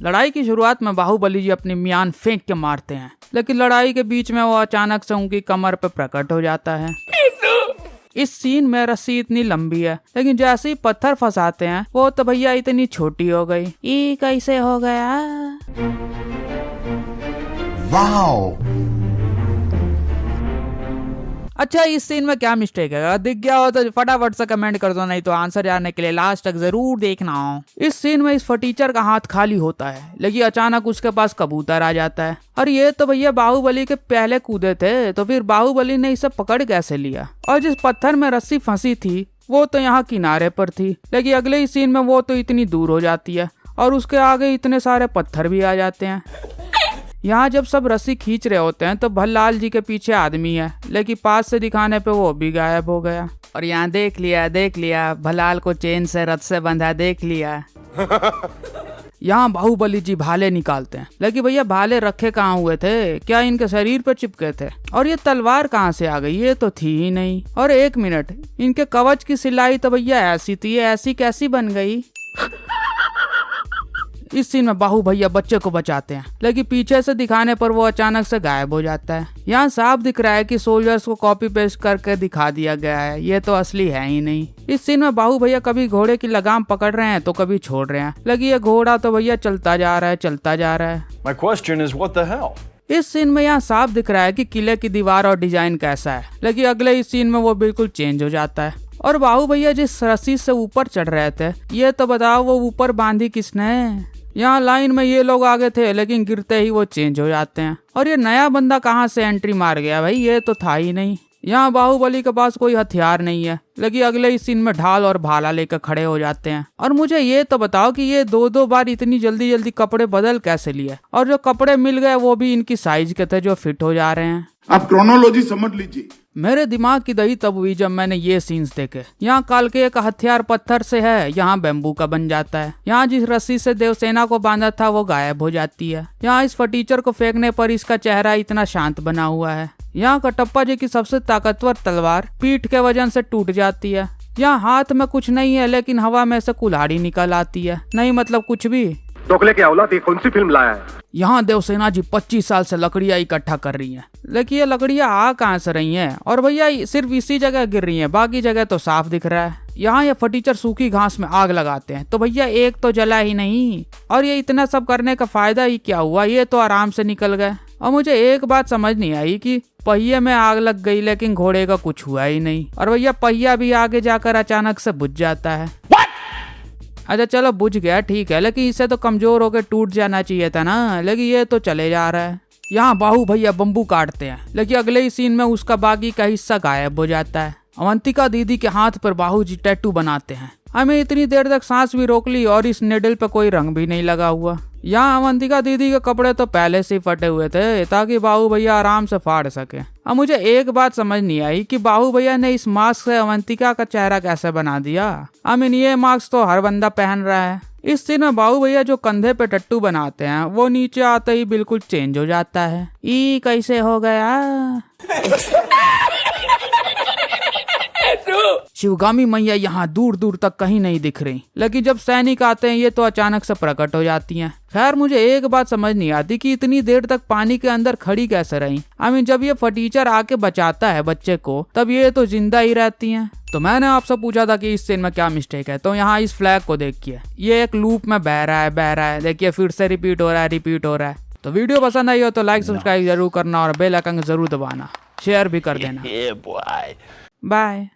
लड़ाई की शुरुआत में बाहुबली जी अपनी म्यान फेंक के मारते हैं, लेकिन लड़ाई के बीच में वो अचानक से उनकी कमर पे प्रकट हो जाता है। इस सीन में रस्सी इतनी लंबी है, लेकिन जैसे ही पत्थर फंसाते हैं वो तो भैया इतनी छोटी हो गई। ये कैसे हो गया? वाओ! अच्छा, इस सीन में क्या मिस्टेक है? दिख गया हो तो फटाफट से कमेंट कर दो, नहीं तो आंसर जानने के लिए लास्ट तक जरूर देखना हो। इस सीन में इस फटीचर का हाथ खाली होता है, लेकिन अचानक उसके पास कबूतर आ जाता है। और ये तो भैया बाहुबली के पहले कूदे थे, तो फिर बाहुबली ने इसे पकड़ कैसे लिया? और जिस पत्थर में रस्सी फंसी थी वो तो यहाँ किनारे पर थी, लेकिन अगले ही सीन में वो तो इतनी दूर हो जाती है और उसके आगे इतने सारे पत्थर भी आ जाते हैं। यहाँ जब सब रस्सी खींच रहे होते हैं तो भल्लाल जी के पीछे आदमी है, लेकिन पास से दिखाने पे वो भी गायब हो गया। और यहाँ देख लिया भल्लाल को चेन से रथ से बंधा, देख लिया। यहाँ बाहुबली जी भाले निकालते हैं, लेकिन भैया भाले रखे कहाँ हुए थे? क्या इनके शरीर पे चिपके थे? और ये तलवार कहाँ से आ गई? ये तो थी ही नहीं। और एक मिनट, इनके कवच की सिलाई तो भैया ऐसी थी, ऐसी कैसी बन गई? इस सीन में बाहु भैया बच्चे को बचाते हैं, लेकिन पीछे से दिखाने पर वो अचानक से गायब हो जाता है। यहाँ साफ दिख रहा है कि सोल्जर्स को कॉपी पेस्ट करके दिखा दिया गया है, ये तो असली है ही नहीं। इस सीन में बाहु भैया कभी घोड़े की लगाम पकड़ रहे हैं तो कभी छोड़ रहे हैं, लेकिन ये घोड़ा तो भैया चलता जा रहा है। My question is, what the hell? इस सीन में यहाँ साफ दिख रहा है कि किले की दीवार और डिजाइन कैसा है, लेकिन अगले इस सीन में वो बिल्कुल चेंज हो जाता है। और बाहु भैया जिस रस्सी से ऊपर चढ़ रहे थे, ये तो बताओ वो ऊपर बांधी किसने? यहाँ लाइन में ये लोग आगे थे, लेकिन गिरते ही वो चेंज हो जाते हैं। और ये नया बंदा कहाँ से एंट्री मार गया भाई? ये तो था ही नहीं। यहाँ बाहुबली के पास कोई हथियार नहीं है, लेकिन अगले ही सीन में ढाल और भाला लेकर खड़े हो जाते हैं। और मुझे ये तो बताओ कि ये दो बार इतनी जल्दी कपड़े बदल कैसे लिए? और जो कपड़े मिल गए वो भी इनकी साइज के थे, जो फिट हो जा रहे हैं। आप क्रोनोलॉजी समझ लीजिए। मेरे दिमाग की दही तब हुई जब मैंने ये सीन्स देखे। यहाँ कालके का हथियार पत्थर से है, यहाँ बेम्बू का बन जाता है। यहाँ जिस रस्सी से देवसेना को बांधा था वो गायब हो जाती है। यहाँ इस फटीचर को फेंकने पर इसका चेहरा इतना शांत बना हुआ है। यहाँ कटप्पा जी की सबसे ताकतवर तलवार पीठ के वजन से टूट जाती है। यहाँ हाथ में कुछ नहीं है, लेकिन हवा में से कुल्हाड़ी निकल आती है। नहीं मतलब कुछ भी। दोगले के औलाद, ये कौन सी फिल्म लाया है? यहाँ देवसेना जी 25 साल से लकड़ियाँ इकट्ठा कर रही हैं, लेकिन ये लकड़ियाँ आ कहाँ से रही हैं? और भैया सिर्फ इसी जगह गिर रही हैं, बाकी जगह तो साफ दिख रहा है। यहाँ ये फटीचर सूखी घास में आग लगाते हैं, तो भैया एक तो जला ही नहीं। और ये इतना सब करने का फायदा ही क्या हुआ? ये तो आराम से निकल गए। और मुझे एक बात समझ नहीं आई कि पहिए में आग लग गई, लेकिन घोड़े का कुछ हुआ ही नहीं। और भैया पहिया भी आगे जाकर अचानक से बुझ जाता है। अच्छा चलो बुझ गया, ठीक है, लेकिन इससे तो कमजोर होकर टूट जाना चाहिए था ना, लेकिन ये तो चले जा रहा है। यहाँ बाहु भैया बम्बू काटते हैं, लेकिन अगले ही सीन में उसका बाकी का हिस्सा गायब हो जाता है। अवंतिका दीदी के हाथ पर बाहु जी टैटू बनाते हैं। हमें इतनी देर तक सांस भी रोक ली और इस निडल पे कोई रंग भी नहीं लगा हुआ। यहाँ अवंतिका दीदी के कपड़े तो पहले से ही फटे हुए थे, ताकि बाहु भैया आराम से फाड़ सके। अब मुझे एक बात समझ नहीं आई कि बाहु भैया ने इस मास्क से अवंतिका का चेहरा कैसे बना दिया। ये मास्क तो हर बंदा पहन रहा है। इस सीन में बाहु भैया जो कंधे पे टट्टू बनाते हैं वो नीचे आते ही बिल्कुल चेंज हो जाता है। ई कैसे हो गया? शिवगामी मैया यहाँ दूर दूर तक कहीं नहीं दिख रही, लेकिन जब सैनिक आते हैं ये तो अचानक से प्रकट हो जाती हैं। खैर मुझे एक बात समझ नहीं आती कि इतनी देर तक पानी के अंदर खड़ी कैसे रही। जब ये फटीचर आके बचाता है बच्चे को, तब ये तो जिंदा ही रहती हैं। तो मैंने आपसे पूछा था कि इस सीन में क्या मिस्टेक है, तो यहाँ इस फ्लैग को देखिए, ये एक लूप में बह रहा है। देखिए फिर से रिपीट हो रहा है। तो वीडियो पसंद आई हो तो लाइक सब्सक्राइब जरूर करना और बेल आइकन जरूर दबाना, शेयर भी कर देना। बाय।